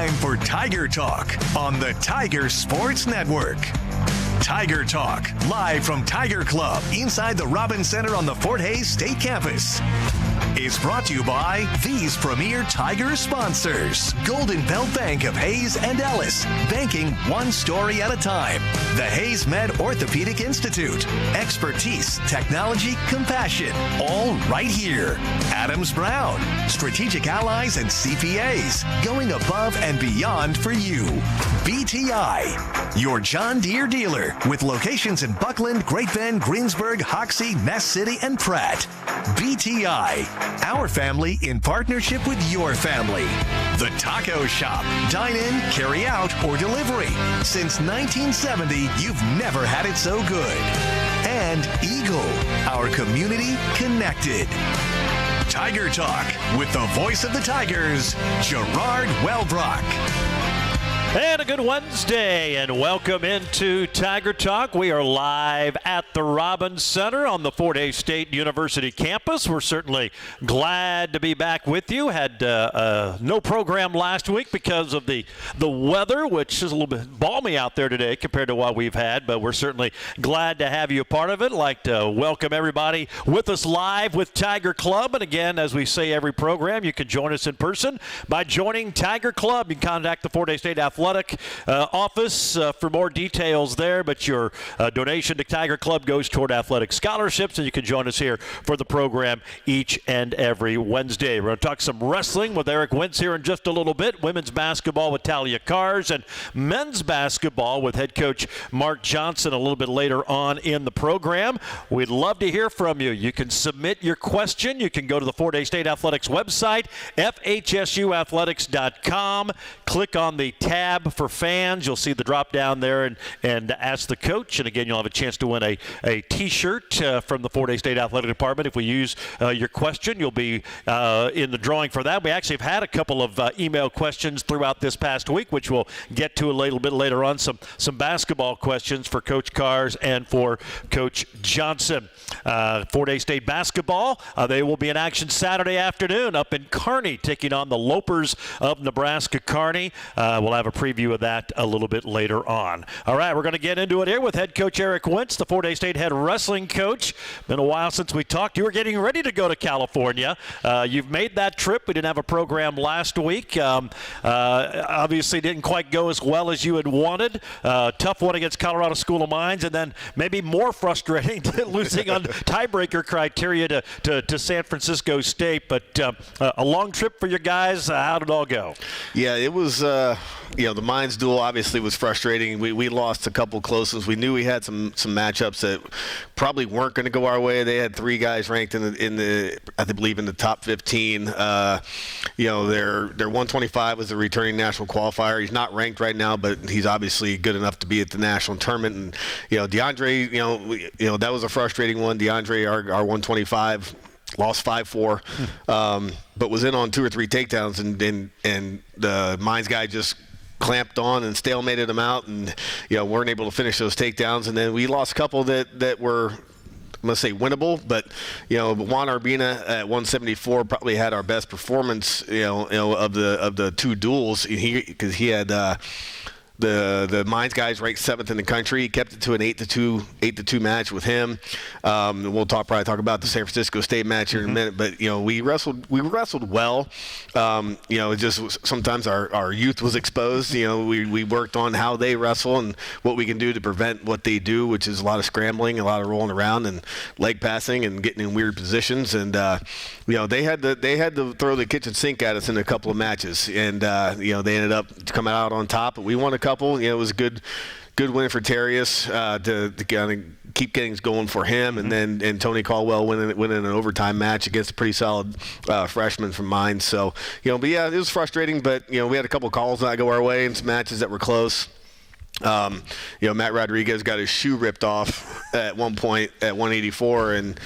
time for Tiger Talk on the Tiger Sports Network. Tiger Talk, live from Tiger Club inside the Robins Center on the Fort Hays State Campus, is brought to you by these premier Tiger sponsors. Golden Belt Bank of Hayes and Ellis, banking one story at a time. The Hayes Med Orthopedic Institute, expertise, technology, compassion, all right here. Adams Brown, strategic allies and CPAs, going above and beyond for you. BTI, your John Deere dealer, with locations in Buckland, Great Bend, Greensburg, Hoxie, Ness City, and Pratt. BTI, our family in partnership with your family. The Taco Shop, dine in, carry out, or delivery. Since 1970, you've never had it so good. And Eagle, our community connected. Tiger Talk with the voice of the Tigers, Gerard Wellbrock. And a good Wednesday, and welcome into Tiger Talk. We are live at the Robins Center on the Fort Hays State University campus. We're certainly glad to be back with you. Had no program last week because of the weather, which is a little bit balmy out there today compared to what we've had, but we're certainly glad to have you a part of it. I'd like to welcome everybody with us live with Tiger Club. And again, as we say every program, you can join us in person by joining Tiger Club. You can contact the Fort Hays State Athletic office for more details there, but your donation to Tiger Club goes toward athletic scholarships, and you can join us here for the program each and every Wednesday. We're going to talk some wrestling with Eric Wentz here in just a little bit, women's basketball with Talia Cars, and men's basketball with head coach Mark Johnson a little bit later on in the program. We'd love to hear from you. You can submit your question. You can go to the Fort Hays State Athletics website, fhsuathletics.com. Click on the tab for fans. You'll see the drop down there and ask the coach. And again, you'll have a chance to win a T-shirt from the Fort Hays State Athletic Department. If we use your question, you'll be in the drawing for that. We actually have had a couple of email questions throughout this past week, which we'll get to a little bit later on. Some basketball questions for Coach Cars and for Coach Johnson. Fort Hays State basketball, they will be in action Saturday afternoon up in Kearney, taking on the Lopers of Nebraska Kearney. We'll have a preview of that a little bit later on. All right, we're going to get into it here with head coach Eric Wentz, the Fort Hays State head wrestling coach. Been a while since we talked. You were getting ready to go to California. You've made that trip. We didn't have a program last week. Obviously didn't quite go as well as you had wanted. Tough one against Colorado School of Mines, and then maybe more frustrating losing on tiebreaker criteria to San Francisco State. But a long trip for your guys. How did it all go? Yeah, it was the Mines duel obviously was frustrating. We lost a couple close ones. We knew we had some matchups that probably weren't going to go our way. They had three guys ranked in the I believe in the top 15. Their 125 was the returning national qualifier. He's not ranked right now, but he's obviously good enough to be at the national tournament. And DeAndre, that was a frustrating one. DeAndre, our 125. Lost 5-4, but was in on 2 or 3 takedowns, and the Mines guy just clamped on and stalemated him out, and weren't able to finish those takedowns. And then we lost a couple that were, I'm going to say, winnable, but Juan Urbina at 174 probably had our best performance of the two duels, because he had the Mines guys ranked 7th in the country. He kept it to an 8-2 match with him. We'll probably talk about the San Francisco State match here in a minute. But we wrestled well. Just sometimes our youth was exposed. We worked on how they wrestle and what we can do to prevent what they do, which is a lot of scrambling, a lot of rolling around and leg passing and getting in weird positions. And they had to throw the kitchen sink at us in a couple of matches, and they ended up coming out on top. But we won a couple. It was a good win for Terrius to kind of keep things going for him, and then Tony Caldwell winning an overtime match against a pretty solid freshman from Mines. So but yeah, it was frustrating. But we had a couple of calls not go our way and some matches that were close. Matt Rodriguez got his shoe ripped off at one point at 184, and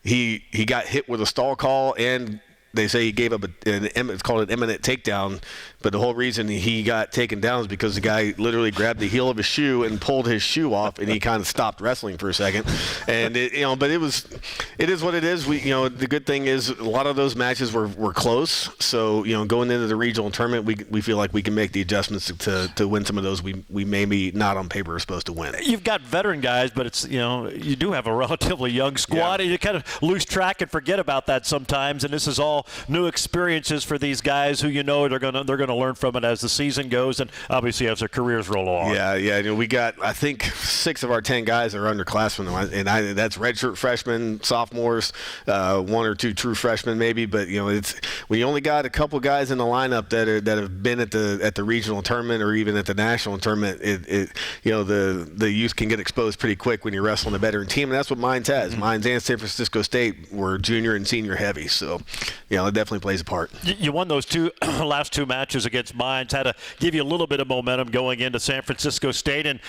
he got hit with a stall call and they say he gave up it's called an imminent takedown, but the whole reason he got taken down is because the guy literally grabbed the heel of his shoe and pulled his shoe off, and he kind of stopped wrestling for a second. And but it is what it is. The good thing is a lot of those matches were close. So going into the regional tournament, we feel like we can make the adjustments to win some of those we maybe not on paper are supposed to win. You've got veteran guys, but it's you do have a relatively young squad, and you kind of lose track and forget about that sometimes. And this is all new experiences for these guys who they're gonna learn from it as the season goes, and obviously as their careers roll on. Yeah. We got, I think, 6 of our 10 guys are underclassmen, and that's redshirt freshmen, sophomores, 1 or 2 true freshmen maybe. But it's when you only got a couple guys in the lineup that have been at the regional tournament or even at the national tournament. The youth can get exposed pretty quick when you're wrestling a veteran team, and that's what Mines has. Mines and San Francisco State were junior and senior heavy, so it definitely plays a part. You won those last 2 matches against Mines, had to give you a little bit of momentum going into San Francisco State, and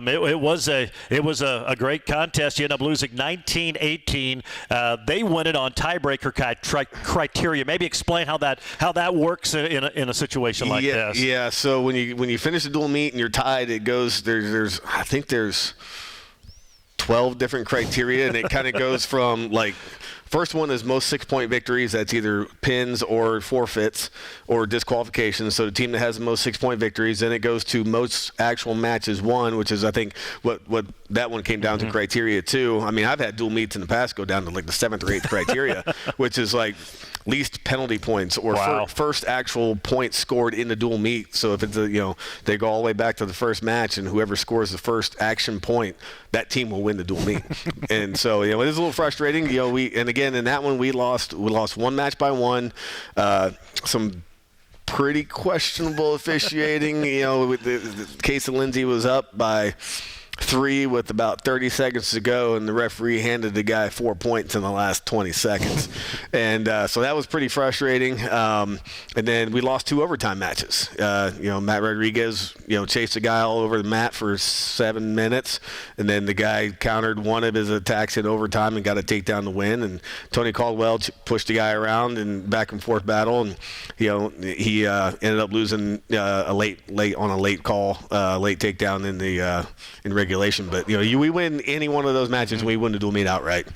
it was a great contest. You end up losing 19-18. They win it on tiebreaker criteria. Maybe explain how that works in a situation like this. Yeah. So when you finish the dual meet and you're tied, it goes there's 12 different criteria, and it kind of goes from first one is most 6-point victories. That's either pins or forfeits or disqualifications. So the team that has the most 6-point victories. Then it goes to most actual matches won, which is, I think, what that one came down to criteria too. I mean, I've had dual meets in the past go down to the 7th or 8th criteria, which is least penalty points or first actual points scored in the dual meet. So if it's they go all the way back to the first match, and whoever scores the first action point, that team will win the dual meet. And so it is a little frustrating. Again, in that one we lost 1 match by 1. Some pretty questionable officiating. The case of Lindsay was up by 3 with about 30 seconds to go, and the referee handed the guy 4 points in the last 20 seconds. And so that was pretty frustrating. And then we lost 2 overtime matches. Matt Rodriguez, chased the guy all over the mat for 7 minutes, and then the guy countered one of his attacks in overtime and got a takedown to win. And Tony Caldwell pushed the guy around in back and forth battle, and he ended up losing a late call, late takedown in regulation. But we win any one of those matches, and we win the dual meet outright.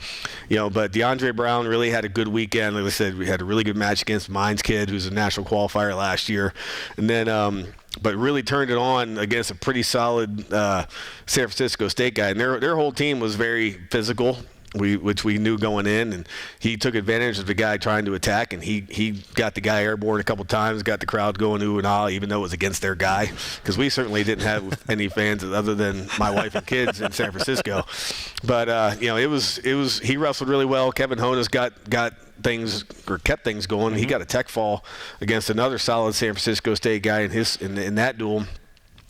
But DeAndre Brown really had a good weekend. Like I said, we had a really good match against Mines Kid, who's a national qualifier last year, and then but really turned it on against a pretty solid San Francisco State guy. And their whole team was very physical, which we knew going in, and he took advantage of the guy trying to attack, and he got the guy airborne a couple times, got the crowd going ooh and ah, even though it was against their guy, because we certainly didn't have any fans other than my wife and kids in San Francisco. But it was he wrestled really well. Kevin Honas got things or kept things going. He got a tech fall against another solid San Francisco State guy in that duel.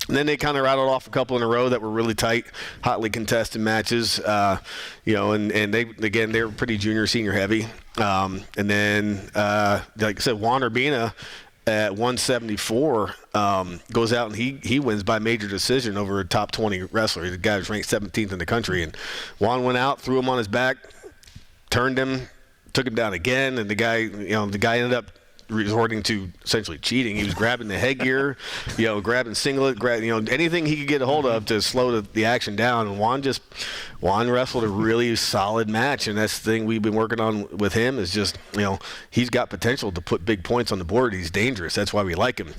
And then they kind of rattled off a couple in a row that were really tight, hotly contested matches, and they were pretty junior, senior heavy. And then, like I said, Juan Urbina at 174 goes out and he wins by major decision over a top 20 wrestler. The guy was ranked 17th in the country, and Juan went out, threw him on his back, turned him, took him down again, and the guy ended up resorting to essentially cheating. He was grabbing the headgear, grabbing singlet, anything he could get a hold of to slow the action down. And Juan wrestled a really solid match, and that's the thing we've been working on with him is just, he's got potential to put big points on the board. He's dangerous. That's why we like him.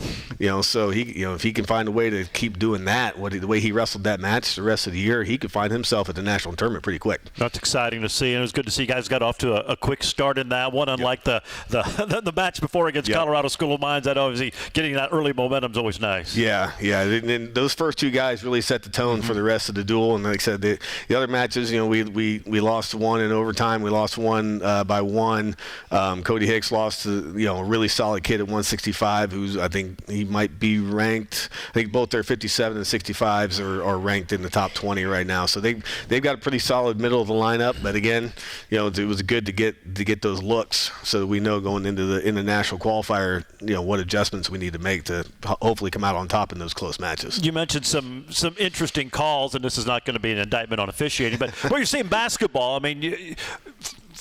So he, if he can find a way to keep doing that, the way he wrestled that match the rest of the year, he could find himself at the national tournament pretty quick. That's exciting to see, and it was good to see guys got off to a quick start in that one, unlike the match before against Colorado School of Mines. That obviously getting that early momentum is always nice. Yeah. And those first 2 guys really set the tone for the rest of the duel. And like I said, the other matches, we lost 1 in overtime. We lost 1 by 1. Cody Hicks lost to a really solid kid at 165, who's I think he might be ranked. I think both their 57 and 65s are ranked in the top 20 right now. So they've got a pretty solid middle of the lineup. But again, it was good to get those looks so that we know going into the national qualifier, what adjustments we need to make to hopefully come out on top in those close matches. You mentioned some interesting calls, and this is not going to be an indictment on officiating, but what you're seeing basketball, I mean,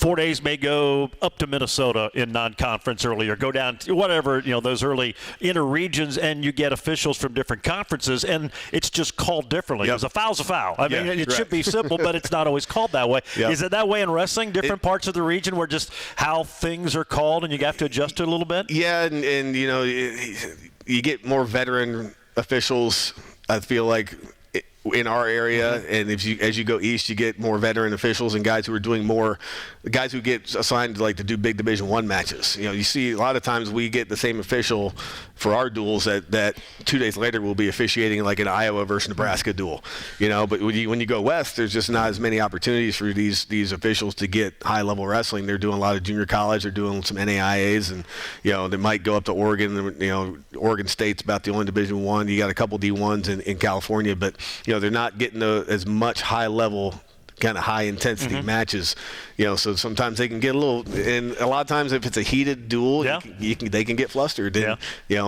4 days may go up to Minnesota in non-conference early, or go down to whatever, those early inter-regions, and you get officials from different conferences, and it's just called differently. Because a foul's a foul. I mean, it should be simple, but it's not always called that way. Yep. Is it that way in wrestling? Different parts of the region where just how things are called, and you have to adjust to it a little bit? Yeah, and you get more veteran officials, I feel like, in our area, and as you go east, you get more veteran officials and guys who are doing more, guys who get assigned to do big Division I matches. You see a lot of times we get the same official for our duels that 2 days later will be officiating like an Iowa versus Nebraska duel. But when you go west, there's just not as many opportunities for these officials to get high level wrestling. They're doing a lot of junior college, they're doing some NAIAs, and they might go up to Oregon. Oregon State's about the only Division I. You got a couple D1s in California, but they're not getting as much high level, kind of high intensity matches, so sometimes they can get a little, and a lot of times if it's a heated duel, they can get flustered, and,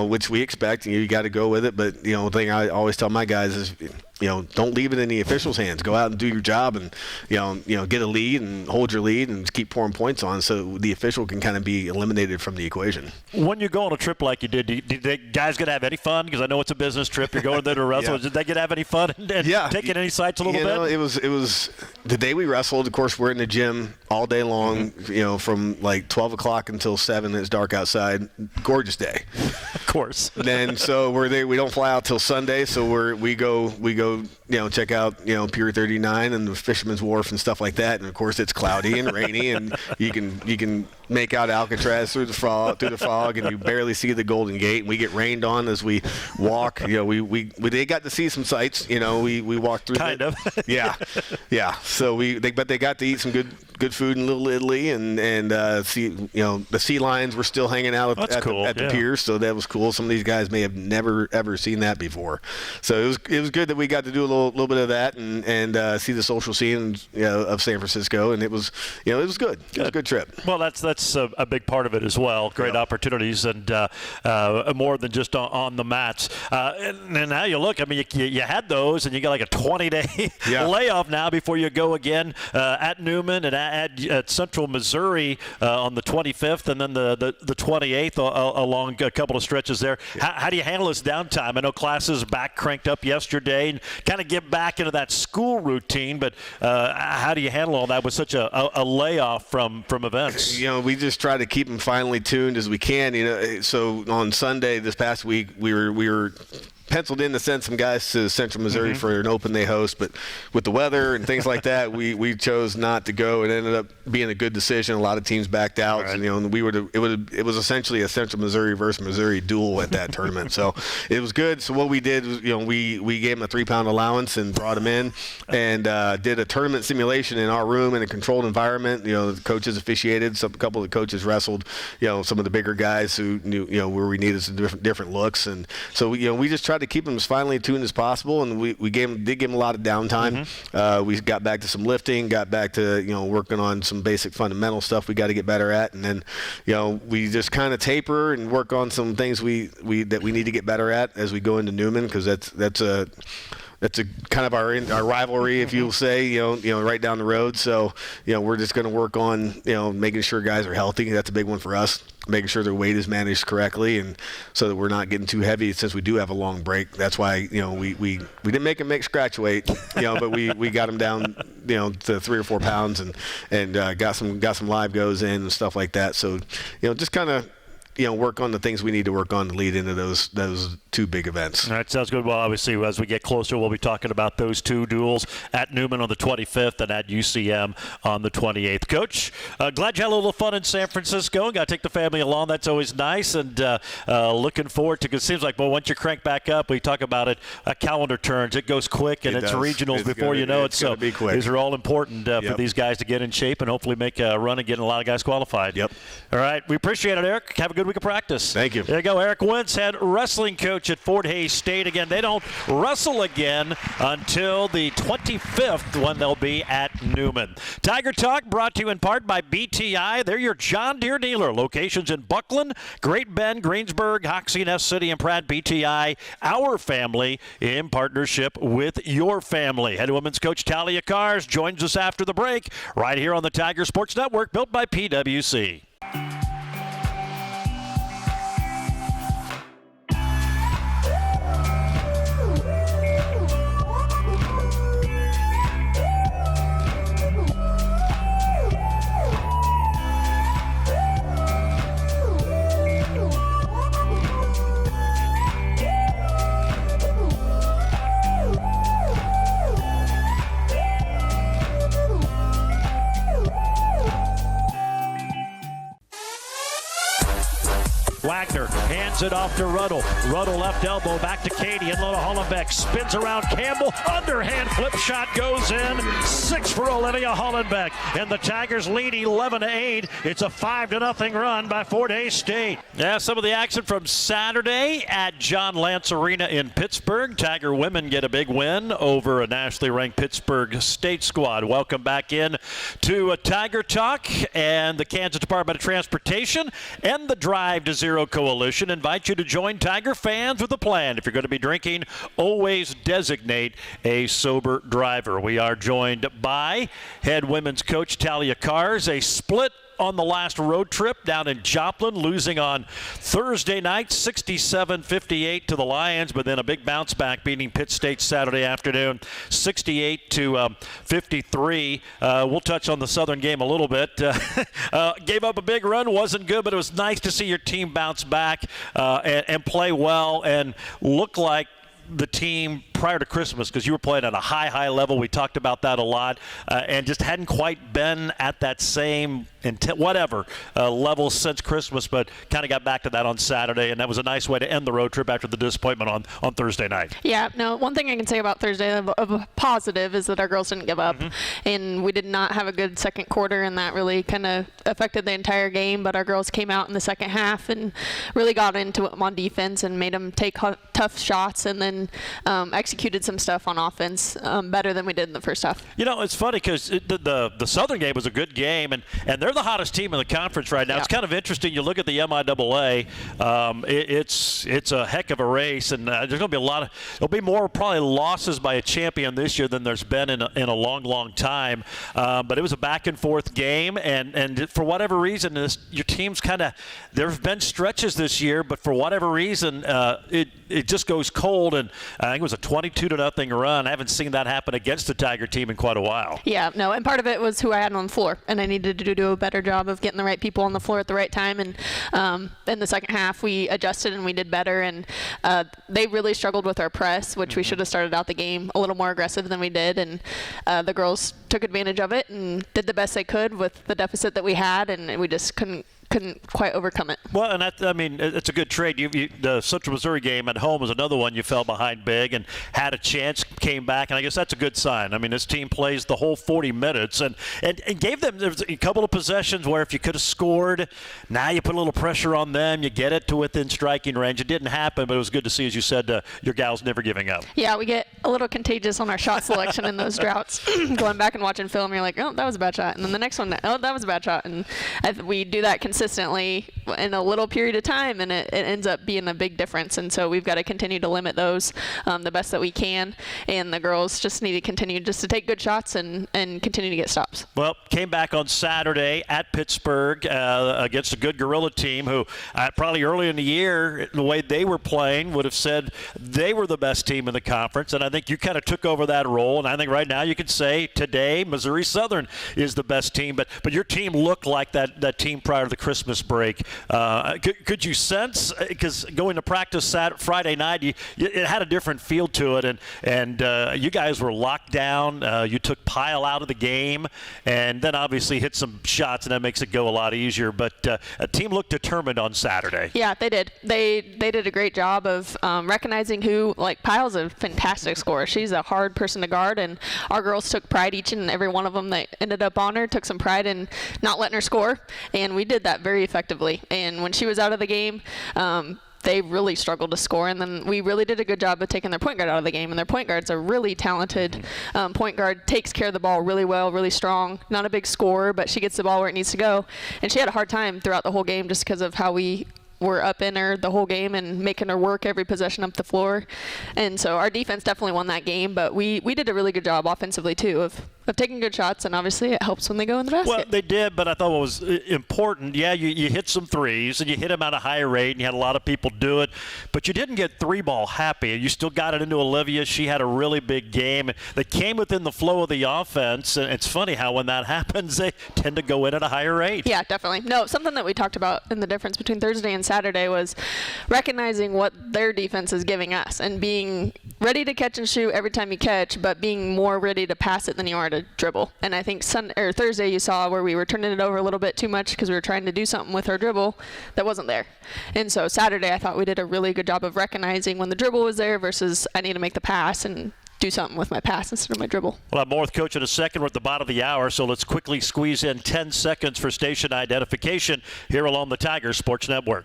which we expect, and you got to go with it. But the thing I always tell my guys is, don't leave it in the officials' hands. Go out and do your job, and get a lead and hold your lead and keep pouring points on, so the official can kind of be eliminated from the equation. When you go on a trip like you did the guys get to have any fun? Because I know it's a business trip. You're going there to wrestle. Did they get to have any fun and taking any sights a little bit? It was the day we wrestled. Of course, we're in the gym all day long. From like 12 o'clock until 7. It's dark outside. Gorgeous day. Of course. Then so we're there. We don't fly out till Sunday. So we go check out Pier 39 and the Fisherman's Wharf and stuff like that. And of course it's cloudy and rainy, and you can make out Alcatraz through the fog, and you barely see the Golden Gate. And we get rained on as we walk. They got to see some sights. We walked through. Kind of. Yeah. So but they got to eat some good food in Little Italy, and see the sea lions were still hanging out at the piers, so that was cool. Some of these guys may have never ever seen that before, so it was good that we got to do a little bit of that and see the social scene of San Francisco, and it was good. It was a good trip. Well, that's a big part of it as well. Great opportunities, and more than just on the mats. And now you look. I mean, you had those, and you got like a 20-day layoff now before you go again at Newman and at Central Missouri on the 25th, and then the 28th along a couple of stretches there. How do you handle this downtime? I know classes back cranked up yesterday, and kind of get back into that school routine, but how do you handle all that with such a layoff from events? We just try to keep them finely tuned as we can. So on Sunday this past week, we were penciled in to send some guys to Central Missouri for an open they host, but with the weather and things like that, we chose not to go. It ended up being a good decision. A lot of teams backed out, and it was essentially a Central Missouri versus Missouri duel at that tournament. So it was good. So what we did was, we gave them a 3-pound allowance and brought them in, and did a tournament simulation in our room in a controlled environment. The coaches officiated. A couple of the coaches wrestled. Some of the bigger guys who knew where we needed some different looks, and so we just tried to keep them as finely tuned as possible, and we did give them a lot of downtime. We got back to some lifting, got back to working on some basic fundamental stuff we got to get better at, and then we just kind of taper and work on some things we need to get better at as we go into Newman, because that's a kind of our rivalry, if you'll say, right down the road. So, we're just going to work on, making sure guys are healthy. That's a big one for us. Making sure their weight is managed correctly, and so that we're not getting too heavy since we do have a long break. That's why, we didn't make them make scratch weight, but we got them down, to 3 or 4 pounds and got some live goes in and stuff like that. So, just kind of, work on the things we need to work on to lead into those 2 big events. All right, sounds good. Well, obviously, as we get closer, we'll be talking about those 2 duels at Newman on the 25th and at UCM on the 28th. Coach, glad you had a little fun in San Francisco. Got to take the family along. That's always nice. And looking forward to, because it seems like, once you crank back up, we talk about it, calendar turns. It goes quick, and it's regionals before you know it. So these are all important for these guys to get in shape and hopefully make a run and get a lot of guys qualified. Yep. All right. We appreciate it, Eric. Have a good good week of practice. Thank you. There you go. Eric Wentz, head wrestling coach at Fort Hays State. Again, they don't wrestle again until the 25th when they'll be at Newman. Tiger Talk brought to you in part by BTI. They're your John Deere dealer. Locations in Buckland, Great Bend, Greensburg, Hoxie, Ness City, and Pratt. BTI, our family in partnership with your family. Head women's coach Talia Cars joins us after the break right here on the Tiger Sports Network, built by PWC. Wagner hands it off to Ruddle. Ruddle left elbow back to Katie and Lola Hollenbeck. Spins around Campbell. Underhand flip shot goes in. 6 for Olivia Hollenbeck. And the Tigers lead 11-8. It's a 5-0 run by Fort Hays State. Yeah, some of the action from Saturday at John Lance Arena in Pittsburgh. Tiger women get a big win over a nationally ranked Pittsburgh State squad. Welcome back in to Tiger Talk, and the Kansas Department of Transportation and the Drive to Zero Coalition invite you to join Tiger fans with a plan. If you're going to be drinking, always designate a sober driver. We are joined by head women's coach Talia Cars. A split on the last road trip down in Joplin, losing on Thursday night 67-58 to the Lions, but then a big bounce back, beating Pitt State Saturday afternoon 68-53. We'll touch on the Southern game a little bit. Gave up a big run, wasn't good, but it was nice to see your team bounce back and play well and look like the team prior to Christmas, because you were playing at a high level. We talked about that a lot, and just hadn't quite been at that same level since Christmas, but kind of got back to that on Saturday, and that was a nice way to end the road trip after the disappointment on Thursday night. Yeah, no, one thing I can say about Thursday of a positive is that our girls didn't give up, and we did not have a good second quarter, and that really kind of affected the entire game, but our girls came out in the second half and really got into it on defense and made them take tough shots, and then executed some stuff on offense better than we did in the first half. You know, it's funny because the Southern game was a good game, and they're the hottest team in the conference right now. Yeah. It's kind of interesting. You look at the MIAA, it's a heck of a race, and there's going to be there'll be more probably losses by a champion this year than there's been in a long time. But it was a back and forth game, and for whatever reason, your team's there have been stretches this year, but for whatever reason, it just goes cold, and I think it was a 22-0 run. I haven't seen that happen against the Tiger team in quite a while. Yeah, no, and part of it was who I had on the floor, and I needed to do a better job of getting the right people on the floor at the right time, and in the second half we adjusted and we did better, and they really struggled with our press, which we should have started out the game a little more aggressive than we did, and the girls took advantage of it and did the best they could with the deficit that we had, and we just couldn't quite overcome it. Well, and it's a good trade. The Central Missouri game at home was another one you fell behind big and had a chance, came back, and I guess that's a good sign. I mean, this team plays the whole 40 minutes and gave them a couple of possessions where if you could have scored, now you put a little pressure on them, you get it to within striking range. It didn't happen, but it was good to see, as you said, your gals never giving up. Yeah, we get a little contagious on our shot selection in those droughts. Going back and watching film, you're like, oh, that was a bad shot. And then the next one, oh, that was a bad shot. And we do that consistently in a little period of time, and it ends up being a big difference. And so we've got to continue to limit those the best that we can, and the girls just need to continue just to take good shots and continue to get stops. Well, came back on Saturday at Pittsburgh against a good Gorilla team who probably early in the year, the way they were playing, would have said they were the best team in the conference, and I think you kind of took over that role, and I think right now you could say today Missouri Southern is the best team, but your team looked like that team prior to the Christmas break. Could you sense, because going to practice Friday night, it had a different feel to it, and you guys were locked down. You took Pyle out of the game, and then obviously hit some shots, and that makes it go a lot easier. But a team looked determined on Saturday. Yeah, they did. They did a great job of recognizing who, like Pyle's a fantastic scorer. She's a hard person to guard, and our girls took pride, each and every one of them that ended up on her, took some pride in not letting her score, and we did that very effectively. And when she was out of the game, they really struggled to score, and then we really did a good job of taking their point guard out of the game, and their point guard's a really talented point guard, takes care of the ball really well, really strong, not a big scorer, but she gets the ball where it needs to go, and she had a hard time throughout the whole game just because of how we were up in her the whole game and making her work every possession up the floor. And so our defense definitely won that game, but we did a really good job offensively too of taking good shots, and obviously it helps when they go in the basket. Well, they did, but I thought what was important, you hit some threes, and you hit them at a high rate, and you had a lot of people do it, but you didn't get three-ball happy. You still got it into Olivia. She had a really big game. They came within the flow of the offense, and it's funny how when that happens, they tend to go in at a higher rate. Yeah, definitely. No, something that we talked about in the difference between Thursday and Saturday was recognizing what their defense is giving us and being ready to catch and shoot every time you catch, but being more ready to pass it than you are to dribble. And I think Thursday you saw where we were turning it over a little bit too much because we were trying to do something with our dribble that wasn't there. And so Saturday I thought we did a really good job of recognizing when the dribble was there versus I need to make the pass and do something with my pass instead of my dribble. We'll have more with Coach in a second. We're at the bottom of the hour, so let's quickly squeeze in 10 seconds for station identification here along the Tiger Sports Network.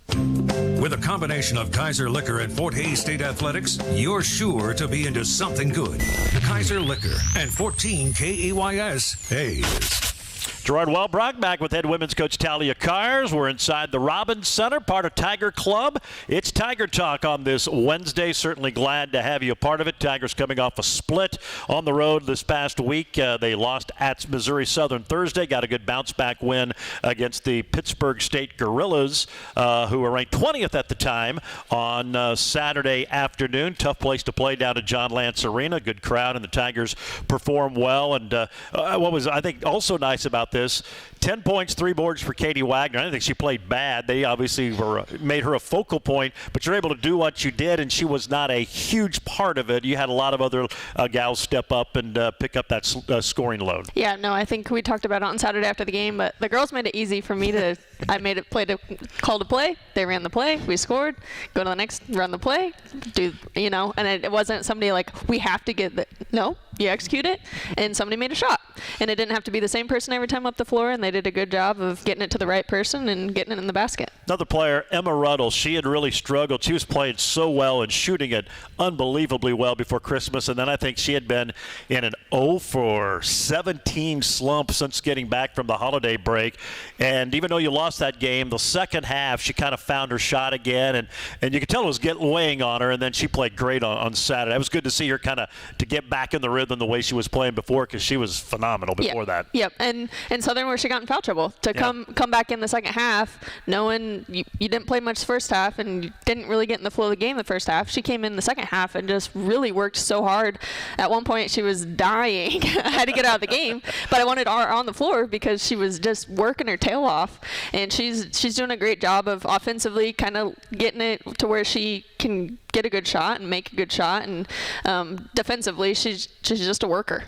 With a combination of Kaiser Liquor and Fort Hays State Athletics, you're sure to be into something good. Kaiser Liquor and 14 KEYS Hays. Gerard Wellbrock back with head women's coach Talia Kars. We're inside the Robins Center, part of Tiger Club. It's Tiger Talk on this Wednesday. Certainly glad to have you a part of it. Tigers coming off a split on the road this past week. They lost at Missouri Southern Thursday, got a good bounce-back win against the Pittsburgh State Gorillas, who were ranked 20th at the time on Saturday afternoon. Tough place to play down at John Lance Arena. Good crowd, and the Tigers performed well. And what was, I think, also nice about this, 10 points, 3 boards for Katie Wagner. I don't think she played bad. They obviously made her a focal point, but you're able to do what you did, and she was not a huge part of it. You had a lot of other gals step up and pick up that scoring load. Yeah, no, I think we talked about it on Saturday after the game, but the girls made it easy for me to – I made it call to play. They ran the play. We scored. Go to the next, run the play. And it wasn't somebody like, we have to get – no, you execute it, and somebody made a shot. And it didn't have to be the same person every time up the floor, and they did a good job of getting it to the right person and getting it in the basket. Another player, Emma Ruddle, she had really struggled. She was playing so well and shooting it unbelievably well before Christmas, and then I think she had been in an 0-for-17 slump since getting back from the holiday break. And even though you lost that game, the second half she kind of found her shot again, and you could tell it was weighing on her, and then she played great on Saturday. It was good to see her kind of to get back in the rhythm the way she was playing before, because she was phenomenal before that. Yep, and Southern, where she got in foul trouble, to come back in the second half, knowing you didn't play much first half and you didn't really get in the flow of the game the first half. She came in the second half and just really worked so hard. At one point she was dying. I had to get out of the game, but I wanted her on the floor because she was just working her tail off, and she's doing a great job of offensively kind of getting it to where she can get a good shot and make a good shot, and defensively she's just a worker.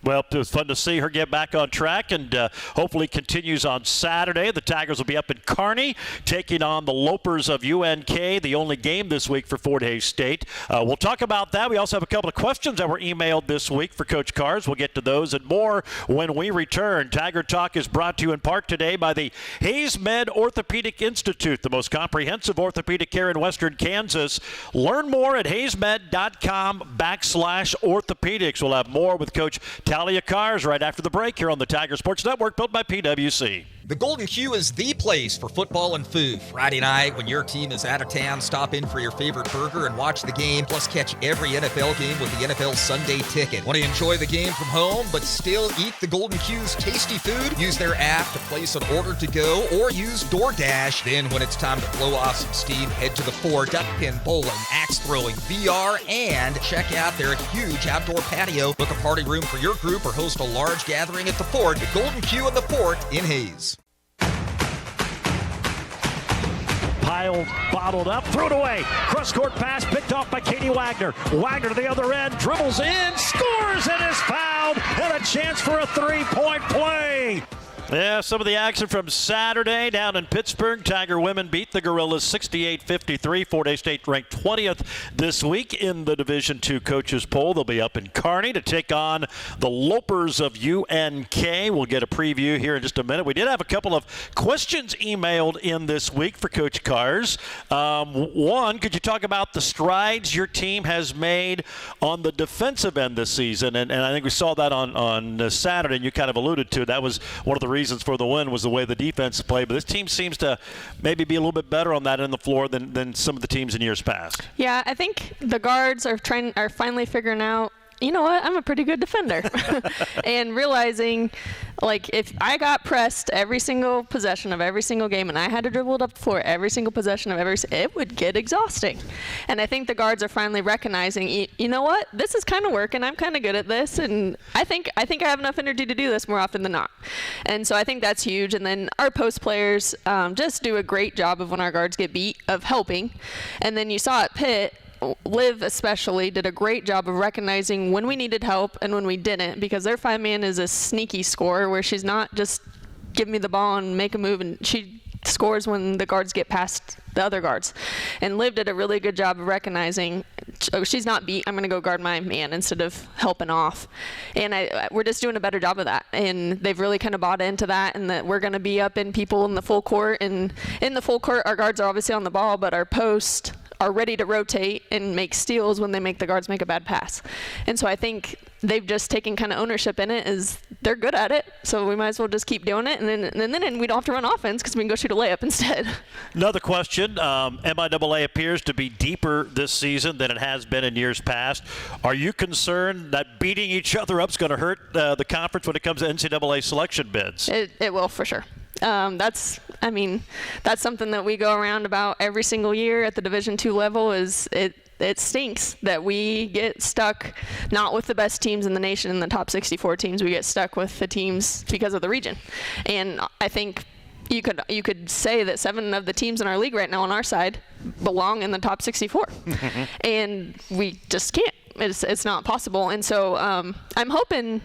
Well, it was fun to see her get back on track, and hopefully continues on Saturday. The Tigers will be up in Kearney taking on the Lopers of UNK, the only game this week for Fort Hays State. We'll talk about that. We also have a couple of questions that were emailed this week for Coach Kars. We'll get to those and more when we return. Tiger Talk is brought to you in part today by the Hayes Med Orthopedic Institute, the most comprehensive orthopedic care in Western Kansas. Learn more at hayesmed.com/orthopedics. We'll have more with Coach Talia Kars right after the break here on the Tiger Sports Network, built by PwC. The Golden Q is the place for football and food. Friday night, when your team is out of town, stop in for your favorite burger and watch the game, plus catch every NFL game with the NFL Sunday Ticket. Want to enjoy the game from home, but still eat the Golden Q's tasty food? Use their app to place an order to go, or use DoorDash. Then, when it's time to blow off some steam, head to the Fort, duck pin, bowling, axe throwing, VR, and check out their huge outdoor patio. Book a party room for your group or host a large gathering at the Fort. The Golden Q and the Fort in Hayes. Pyle bottled up, threw it away. Cross-court pass picked off by Katie Wagner. Wagner to the other end, dribbles in, scores, and is fouled, and a chance for a three-point play. Yeah, some of the action from Saturday down in Pittsburgh. Tiger women beat the Gorillas 68-53. Fort Hays State ranked 20th this week in the Division II coaches poll. They'll be up in Kearney to take on the Lopers of UNK. We'll get a preview here in just a minute. We did have a couple of questions emailed in this week for Coach Kars. One, could you talk about the strides your team has made on the defensive end this season? And I think we saw that on Saturday, and you kind of alluded to it. That was one of the reasons for the win was the way the defense played. But this team seems to maybe be a little bit better on that end of the floor than some of the teams in years past. Yeah, I think the guards are finally figuring out, you know what, I'm a pretty good defender. And realizing, like, if I got pressed every single possession of every single game and I had to dribble it up the floor every single possession of it would get exhausting. And I think the guards are finally recognizing, you know what, this is kind of working. I'm kind of good at this, and I think I have enough energy to do this more often than not. And so I think that's huge. And then our post players just do a great job of when our guards get beat of helping. And then you saw at Pitt, Liv especially did a great job of recognizing when we needed help and when we didn't, because their 5-man is a sneaky scorer where she's not just give me the ball and make a move, and she scores when the guards get past the other guards. And Liv did a really good job of recognizing, oh, she's not beat, I'm going to go guard my man instead of helping off. And we're just doing a better job of that. And they've really kind of bought into that, and that we're going to be up in people in the full court. And in the full court, our guards are obviously on the ball, but our post are ready to rotate and make steals when they make the guards make a bad pass. And so I think they've just taken kind of ownership in it, is they're good at it, so we might as well just keep doing it, and then we don't have to run offense because we can go shoot a layup instead. Another question, MIAA appears to be deeper this season than it has been in years past. Are you concerned that beating each other up is going to hurt the conference when it comes to NCAA selection bids? It will, for sure. That's something that we go around about every single year at the Division II level. Is it stinks that we get stuck not with the best teams in the nation in the top 64 teams. We get stuck with the teams because of the region. And I think you could say that 7 of the teams in our league right now on our side belong in the top 64. And we just can't. It's not possible. And so I'm hoping,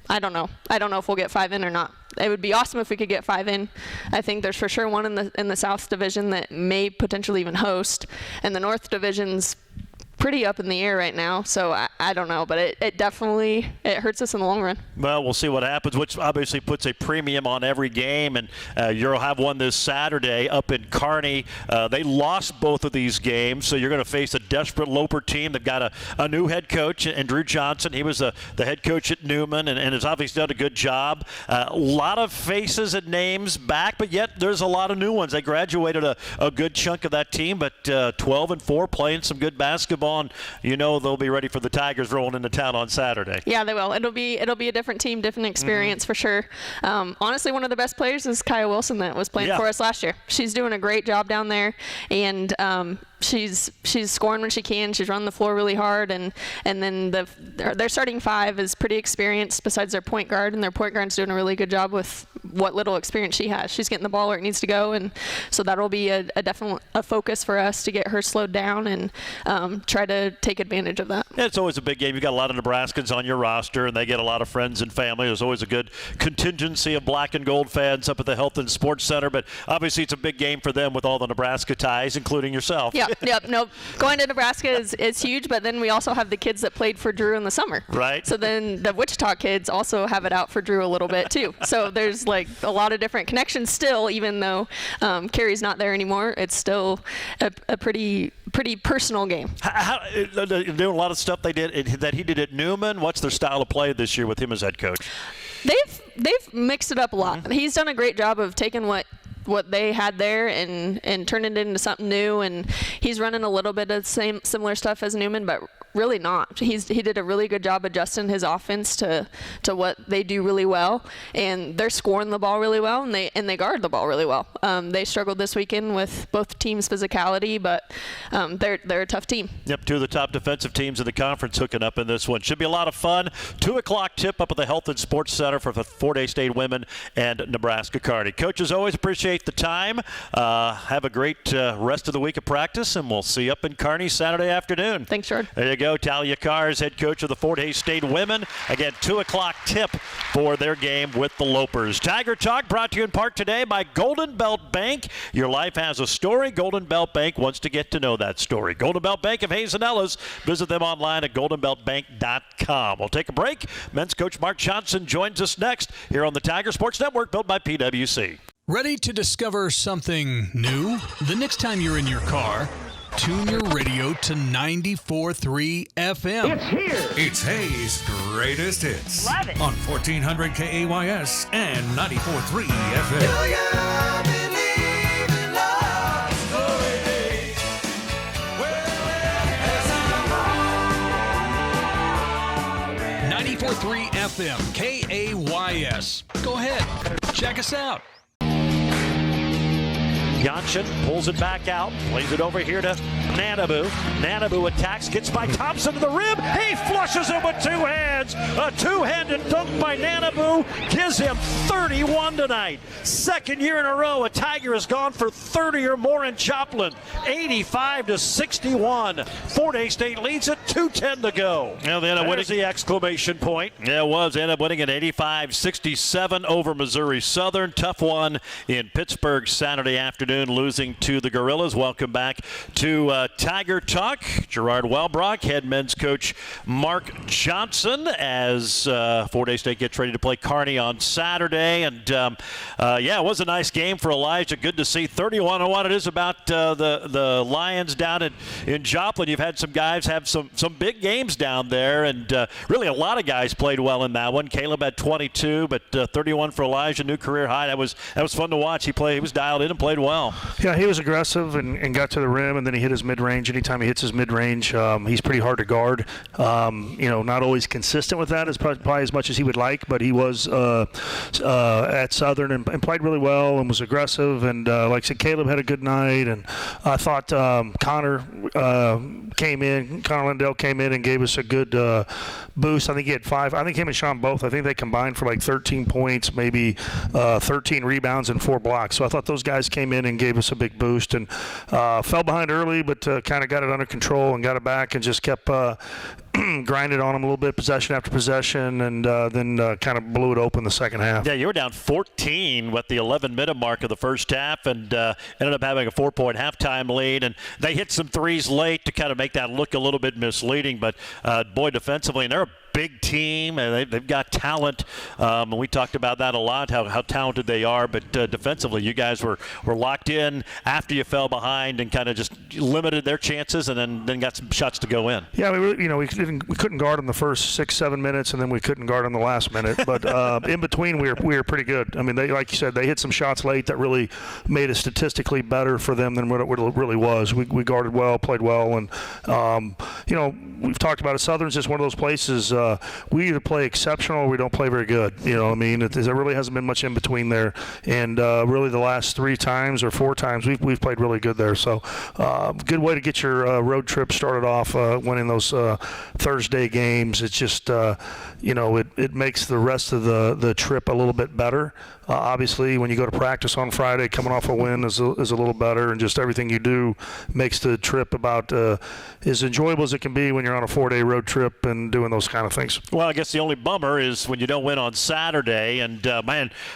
I don't know if we'll get 5 in or not. It would be awesome if we could get 5 in. I think there's for sure one in the South Division that may potentially even host, and the North Division's pretty up in the air right now, so I don't know, but it definitely hurts us in the long run. Well, we'll see what happens, which obviously puts a premium on every game, and you'll have one this Saturday up in Kearney. They lost both of these games, so you're going to face a desperate Loper team. They've got a new head coach, and Drew Johnson. He was the head coach at Newman and has obviously done a good job. A lot of faces and names back, but yet there's a lot of new ones. They graduated a good chunk of that team, but 12-4, playing some good basketball. And they'll be ready for the Tigers rolling into town on Saturday. Yeah, they will. It'll be a different team, different experience for sure. Honestly, one of the best players is Kaya Wilson that was playing for us last year. She's doing a great job down there, and she's scoring when she can. She's running the floor really hard, and then their starting 5 is pretty experienced besides their point guard, and their point guard's doing a really good job with what little experience she has. She's getting the ball where it needs to go, and so that'll be a definite focus for us to get her slowed down and try to take advantage of that. Yeah, it's always a big game. You've got a lot of Nebraskans on your roster, and they get a lot of friends and family. There's always a good contingency of black and gold fans up at the Health and Sports Center, but obviously it's a big game for them with all the Nebraska ties, including yourself. Yep. No, going to Nebraska is huge, but then we also have the kids that played for Drew in the summer. Right. So then the Wichita kids also have it out for Drew a little bit too. So there's like a lot of different connections still, even though Carrie's not there anymore. It's still a pretty personal game. Doing a lot of stuff that he did at Newman. What's their style of play this year with him as head coach? They've mixed it up a lot. Mm-hmm. He's done a great job of taking what they had there and turn it into something new, and he's running a little bit of similar stuff as Newman, but really not. He did a really good job adjusting his offense to what they do really well, and they're scoring the ball really well, and they guard the ball really well. They struggled this weekend with both teams' physicality, but they're a tough team. Yep, 2 of the top defensive teams in the conference hooking up in this one. Should be a lot of fun. 2 o'clock tip up at the Health and Sports Center for the Fort Hays State women and Nebraska Kearney. Coach, as always, appreciate appreciate the time. Have a great rest of the week of practice, and we'll see you up in Kearney Saturday afternoon. Thanks, Jordan. There you go. Talia Cars, head coach of the Fort Hays State women. Again, 2 o'clock tip for their game with the Lopers. Tiger Talk brought to you in part today by Golden Belt Bank. Your life has a story. Golden Belt Bank wants to get to know that story. Golden Belt Bank of Hays and Ellis. Visit them online at goldenbeltbank.com. We'll take a break. Men's coach Mark Johnson joins us next here on the Tiger Sports Network, built by PwC. Ready to discover something new? The next time you're in your car, tune your radio to 94.3 FM. It's here. It's Hayes' greatest hits. Love it. On 1400 KAYS and 94.3 FM. 94.3 FM, KAYS. Go ahead, check us out. Janssen pulls it back out, plays it over here to Nanabu. Nanabu attacks, gets by Thompson to the rim. He flushes it with 2 hands. A 2-handed dunk by Nanabu gives him 31 tonight. Second year in a row, a Tiger has gone for 30 or more in Joplin. 85-61. Fort Hays State leads it, 2:10 to go. Now then, there's the exclamation point. Yeah, it was. Ended up winning at 85-67 over Missouri Southern. Tough one in Pittsburgh Saturday afternoon, losing to the Gorillas. Welcome back to Tiger Talk. Gerard Welbrock, head men's coach Mark Johnson, as Fort Hays State gets ready to play Kearney on Saturday. And it was a nice game for Elijah. Good to see. 31 on what it is about the Lions down in Joplin. You've had some guys have some big games down there, and really a lot of guys played well in that one. Caleb had 22, but 31 for Elijah, new career high. That was fun to watch. He was dialed in and played well. Yeah, he was aggressive and got to the rim, and then he hit his mid-range. Anytime he hits his mid-range, he's pretty hard to guard. Not always consistent with that, as probably as much as he would like, but he was at Southern and played really well and was aggressive. And like I said, Caleb had a good night, and I thought Connor Lindell came in and gave us a good boost. I think he had 5. I think him and Sean both. I think they combined for like 13 points, maybe 13 rebounds and 4 blocks. So I thought those guys came in and gave us a big boost, and fell behind early, but kind of got it under control and got it back and just kept grinded on them a little bit, possession after possession, and then kind of blew it open the second half. Yeah, you were down 14 with the 11-minute mark of the first half, and ended up having a 4-point halftime lead. And they hit some threes late to kind of make that look a little bit misleading. But boy, defensively, and they're a big team, and they've got talent. And we talked about that a lot, how talented they are. But defensively, you guys were locked in after you fell behind and kind of just limited their chances, and then got some shots to go in. Yeah, we couldn't guard them the first 6-7 minutes, and then we couldn't guard them the last minute. But in between, we were pretty good. I mean, they, like you said, they hit some shots late that really made it statistically better for them than what it really was. We guarded well, played well, and we've talked about it. Southern's just one of those places. We either play exceptional or we don't play very good. There really hasn't been much in between there. And really the last 3 times or 4 times we've played really good there. So good way to get your road trip started off, winning those Thursday games. It's just, it makes the rest of the trip a little bit better. Obviously, when you go to practice on Friday, coming off a win is a little better, and just everything you do makes the trip about as enjoyable as it can be when you're on a 4-day road trip and doing those kind of things. Well, I guess the only bummer is when you don't win on Saturday, and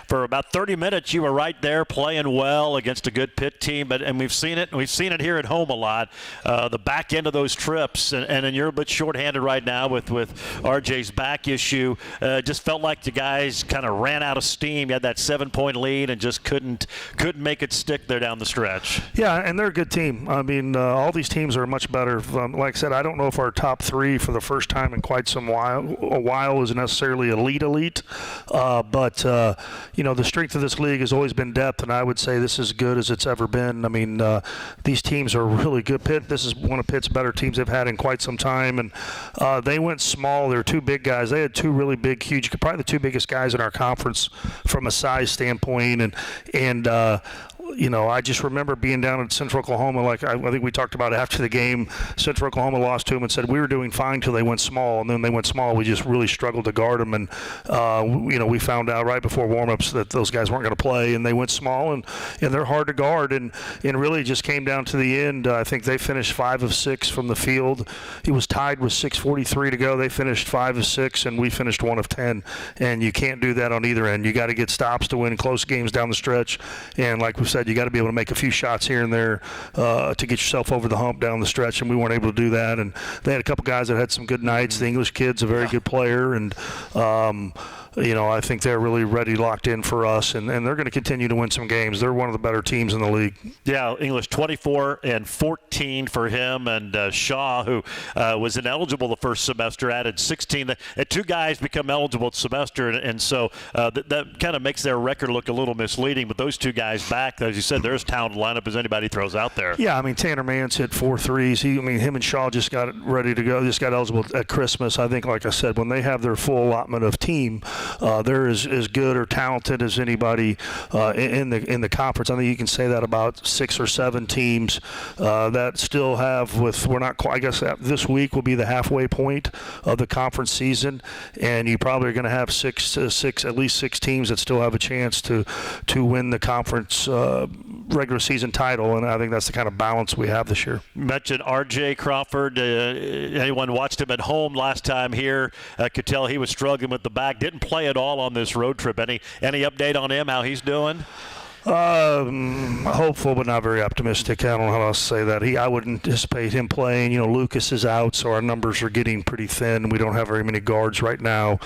for about 30 minutes you were right there playing well against a good Pitt team, and we've seen it here at home a lot. The back end of those trips, and then you're a bit shorthanded right now with RJ's back issue. Just felt like the guys kind of ran out of steam. You had that 7-point lead and just couldn't make it stick there down the stretch. Yeah, and they're a good team. I mean, all these teams are much better. Like I said, I don't know if our top 3 for the first time in quite a while is necessarily elite. But the strength of this league has always been depth, and I would say this is as good as it's ever been. I mean, these teams are really good. This is one of Pitt's better teams they've had in quite some time, and they went small. They're 2 big guys. They had 2 really big, huge, probably the 2 biggest guys in our conference from a size standpoint, and I just remember being down at Central Oklahoma, like I think we talked about after the game. Central Oklahoma lost to them and said we were doing fine until they went small, and then they went small. We just really struggled to guard them, and we found out right before warmups that those guys weren't going to play, and they went small, and they're hard to guard, and really just came down to the end. I think they finished 5 of 6 from the field. He was tied with 6:43 to go. They finished 5 of 6, and we finished 1 of 10, and you can't do that on either end. You got to get stops to win close games down the stretch, and like we said, you got to be able to make a few shots here and there to get yourself over the hump down the stretch, and we weren't able to do that. And they had a couple guys that had some good nights. The English kid's a very good player, and I think they're really ready, locked in for us, and they're going to continue to win some games. They're one of the better teams in the league. Yeah, English 24 and 14 for him, and Shaw, who was ineligible the first semester, added 16. Two guys become eligible this semester, and so that kind of makes their record look a little misleading. But those two guys back, as you said, they're as talented lineup as anybody throws out there. Yeah, I mean, Tanner Mance hit 4 threes. Him and Shaw just got ready to go, just got eligible at Christmas. I think, like I said, when they have their full allotment of team, they're as good or talented as anybody in the conference. I think you can say that about 6 or 7 teams that still have. We're not quite. I guess this week will be the halfway point of the conference season, and you probably are going to have at least six teams that still have a chance to win the conference regular season title, and I think that's the kind of balance we have this year. You mentioned R.J. Crawford. Anyone watched him at home last time here could tell he was struggling with the back. Didn't play at all on this road trip. Any update on him, how he's doing? Hopeful, but not very optimistic. I don't know how else to say that. I would anticipate him playing. Lucas is out, so our numbers are getting pretty thin. We don't have very many guards right now.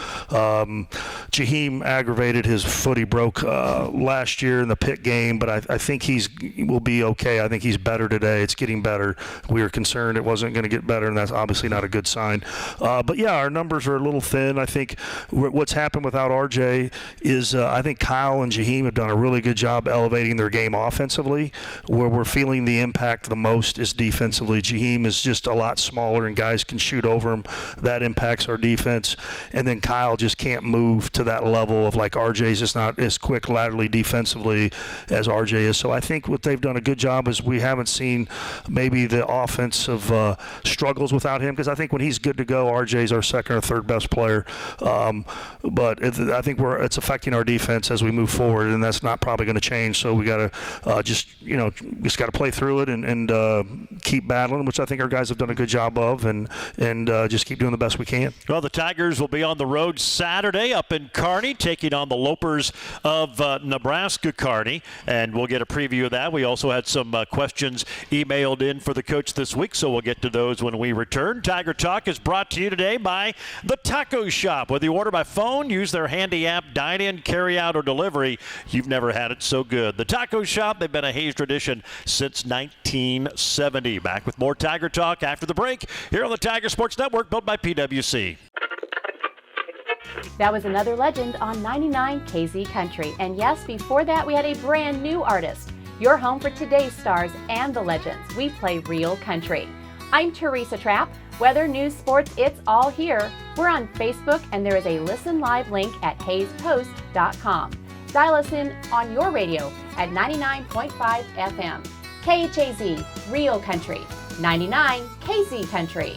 Jaheim aggravated his foot. He broke last year in the Pitt game, but I think he will be okay. I think he's better today. It's getting better. We were concerned it wasn't going to get better, and that's obviously not a good sign. But yeah, our numbers are a little thin. I think what's happened without RJ is I think Kyle and Jaheim have done a really good job elevating their game offensively. Where we're feeling the impact the most is defensively. Jaheim is just a lot smaller and guys can shoot over him. That impacts our defense. And then Kyle just can't move to that level of like RJ's just not as quick laterally defensively as RJ is. So I think what they've done a good job is we haven't seen maybe the offensive struggles without him, because I think when he's good to go, RJ's our second or third best player. But I think it's affecting our defense as we move forward, and that's not probably going to change. So we got to just got to play through it and keep battling, which I think our guys have done a good job of, and just keep doing the best we can. Well, the Tigers will be on the road Saturday up in Kearney, taking on the Lopers of Nebraska Kearney, and we'll get a preview of that. We also had some questions emailed in for the coach this week, so we'll get to those when we return. Tiger Talk is brought to you today by The Taco Shop. Whether you order by phone, use their handy app, dine in, carry out, or delivery, you've never had it so good. The Taco Shop, they've been a Hayes tradition since 1970. Back with more Tiger Talk after the break here on the Tiger Sports Network, built by PwC. That was another legend on 99 KZ Country. And yes, before that, we had a brand new artist. Your home for today's stars and the legends. We play real country. I'm Teresa Trapp. Weather, news, sports, it's all here. We're on Facebook, and there is a listen live link at hayespost.com. Dial us in on your radio at 99.5 FM. KHAZ, Real Country. 99 KZ Country.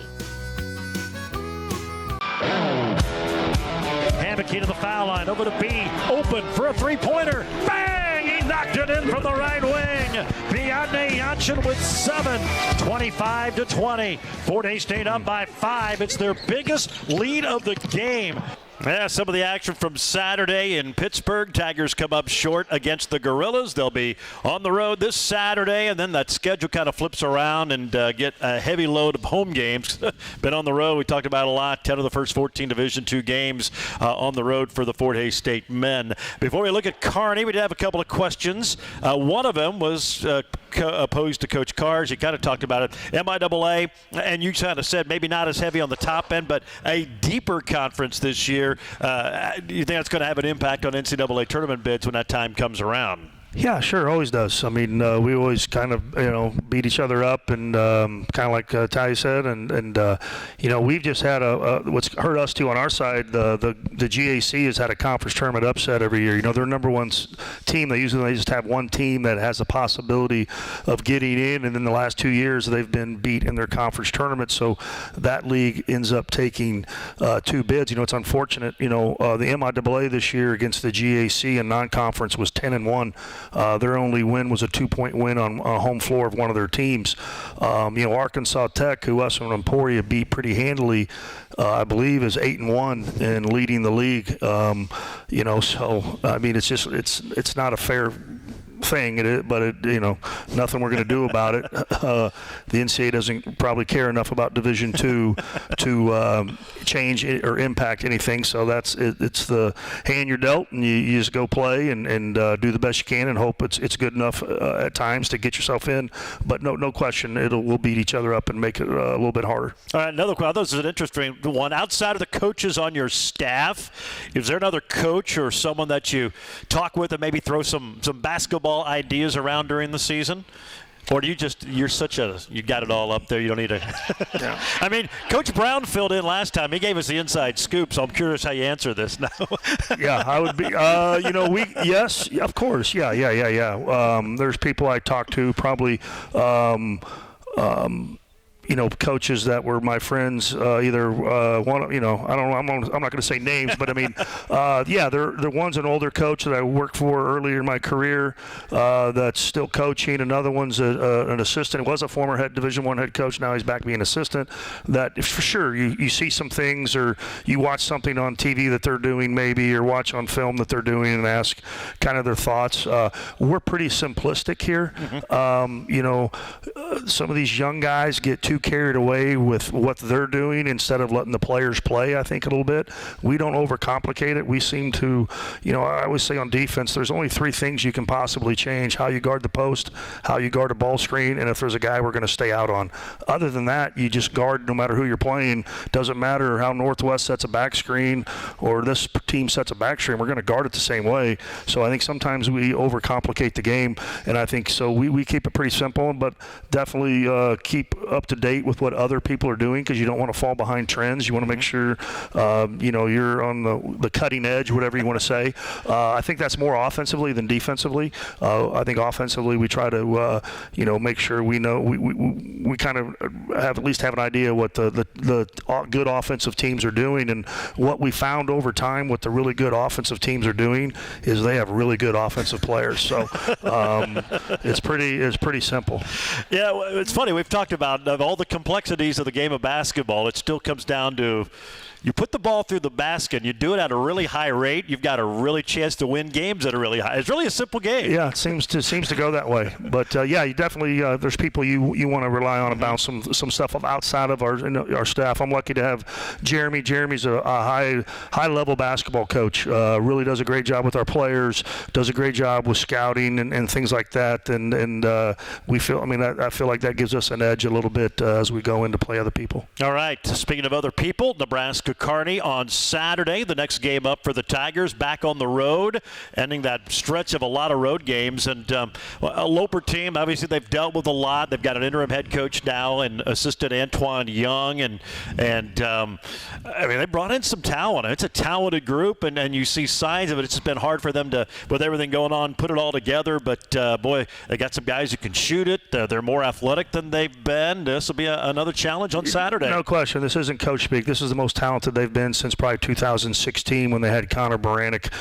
Hammocky to the foul line, over to B, open for a three-pointer. Bang! He knocked it in from the right wing. Beyonce Janssen with 7, 25-20. Fort Hays State up by 5. It's their biggest lead of the game. Yeah, some of the action from Saturday in Pittsburgh. Tigers come up short against the Gorillas. They'll be on the road this Saturday, and then that schedule kind of flips around and get a heavy load of home games. Been on the road. We talked about it a lot. 10 of the first 14 Division II games on the road for the Fort Hays State men. Before we look at Kearney, we did have a couple of questions. One of them was opposed to Coach Cars. You kind of talked about it. MIAA, and you kind of said maybe not as heavy on the top end, but a deeper conference this year. Do you think that's going to have an impact on NCAA tournament bids when that time comes around? Yeah, sure, always does. I mean, we always kind of, beat each other up, and kind of like Ty said, and we've just had what's hurt us too on our side. The GAC has had a conference tournament upset every year. They're number one team. They just have one team that has a possibility of getting in, and in the last 2 years they've been beat in their conference tournament. So that league ends up taking 2 bids. It's unfortunate. The MIAA this year against the GAC in non-conference was 10-1. Their only win was a 2-point win on home floor of one of their teams. Arkansas Tech, who us and Emporia beat pretty handily, I believe is 8-1 and leading the league. So I mean, it's not a fair thing, but nothing we're going to do about it. The NCAA doesn't probably care enough about Division II to change or impact anything. So it's the hand you're dealt, and you just go play and do the best you can and hope it's good enough at times to get yourself in. But no question, we'll beat each other up and make it a little bit harder. All right, another question. This is an interesting one. Outside of the coaches on your staff, is there another coach or someone that you talk with and maybe throw some basketball ideas around during the season? Or do you you got it all up there, you don't need to Yeah. I mean, Coach Brown filled in last time. He gave us the inside scoop, so I'm curious how you answer this now. Yeah, I would be yes, of course. Yeah. There's people I talk to probably coaches that were my friends, either one, I don't know, I'm not going to say names, but I mean, there one's an older coach that I worked for earlier in my career that's still coaching. Another one's an assistant. He was a former Division I head coach. Now he's back being assistant. That for sure, you see some things, or you watch something on TV that they're doing maybe, or watch on film that they're doing and ask kind of their thoughts. We're pretty simplistic here. Mm-hmm. Some of these young guys get too carried away with what they're doing instead of letting the players play, I think, a little bit. We don't overcomplicate it. We seem to, I always say on defense, there's only 3 things you can possibly change: how you guard the post, how you guard a ball screen, and if there's a guy we're going to stay out on. Other than that, you just guard no matter who you're playing. Doesn't matter how Northwest sets a back screen or this team sets a back screen, we're going to guard it the same way. So I think sometimes we overcomplicate the game, and I think so we keep it pretty simple, but definitely keep up to date with what other people are doing, because you don't want to fall behind trends. You want to make sure you're on the cutting edge, whatever you want to say. I think that's more offensively than defensively. I think offensively we try to make sure we know we kind of at least have an idea what the good offensive teams are doing. And what we found over time, what the really good offensive teams are doing, is they have really good offensive players. So it's pretty simple. Yeah, it's funny. We've talked about all the complexities of the game of basketball. It still comes down to you put the ball through the basket, and you do it at a really high rate, you've got a really chance to win games at a really high. It's really a simple game. Yeah, it seems to go that way. But you definitely there's people you want to rely on about some stuff outside of our staff. I'm lucky to have Jeremy. Jeremy's a high level basketball coach. Really does a great job with our players. Does a great job with scouting and things like that. And we feel. I feel like that gives us an edge a little bit as we go in to play other people. All right. Speaking of other people, Nebraska Kearney on Saturday, the next game up for the Tigers, back on the road, ending that stretch of a lot of road games. And a Loper team, obviously they've dealt with a lot. They've got an interim head coach now and assistant Antoine Young, and they brought in some talent. It's a talented group, and you see signs of it. It's just been hard for them to, with everything going on, put it all together. But boy, they got some guys who can shoot it. They're more athletic than they've been. This will be another challenge on Saturday. No question. This isn't coach speak. This is the most talented they've been since probably 2016 when they had Connor Baranek.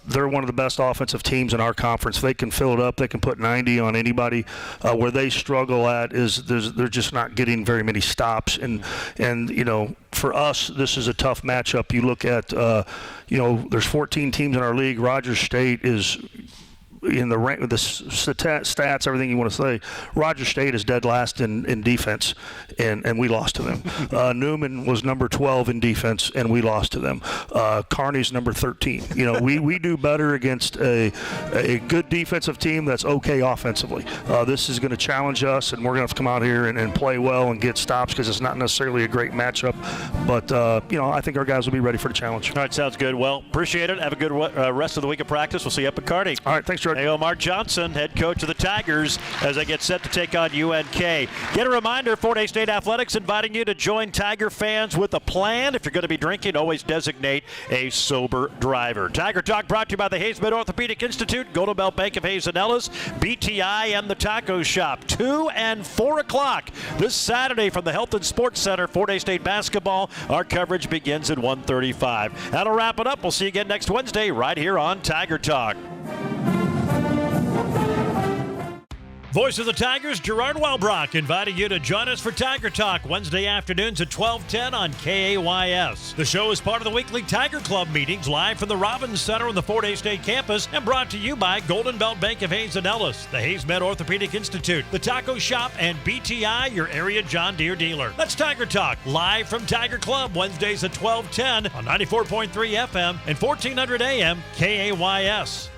They're one of the best offensive teams in our conference. They can fill it up. They can put 90 on anybody. Where they struggle at is they're just not getting very many stops. And for us, this is a tough matchup. You look at, there's 14 teams in our league. Rogers State is in the rank, the stats, everything you want to say. Rogers State is dead last in defense, and we lost to them. Newman was number 12 in defense, and we lost to them. Kearney's number 13. We do better against a good defensive team that's okay offensively. This is going to challenge us, and we're going to have to come out here and play well and get stops, because it's not necessarily a great matchup. But I think our guys will be ready for the challenge. All right, sounds good. Well, appreciate it. Have a good rest of the week of practice. We'll see you up at Kearney. All right, thanks, George. Mark. Hey, Omar Johnson, head coach of the Tigers, as they get set to take on UNK. Get a reminder, Fort Hays State Athletics inviting you to join Tiger fans with a plan. If you're going to be drinking, always designate a sober driver. Tiger Talk brought to you by the Hayes Med Orthopedic Institute, Golden Belt Bank of Hayes and Ellis, BTI, and the Taco Shop. 2 and 4 o'clock this Saturday from the Health and Sports Center, Fort Hays State basketball. Our coverage begins at 1:35. That'll wrap it up. We'll see you again next Wednesday right here on Tiger Talk. Voice of the Tigers, Gerard Welbrock, inviting you to join us for Tiger Talk Wednesday afternoons at 12:10 on KAYS. The show is part of the weekly Tiger Club meetings live from the Robbins Center on the Fort Hays State campus and brought to you by Golden Belt Bank of Hayes and Ellis, the Hayes Med Orthopedic Institute, the Taco Shop, and BTI, your area John Deere dealer. That's Tiger Talk, live from Tiger Club Wednesdays at 12:10 on 94.3 FM and 1400 AM KAYS.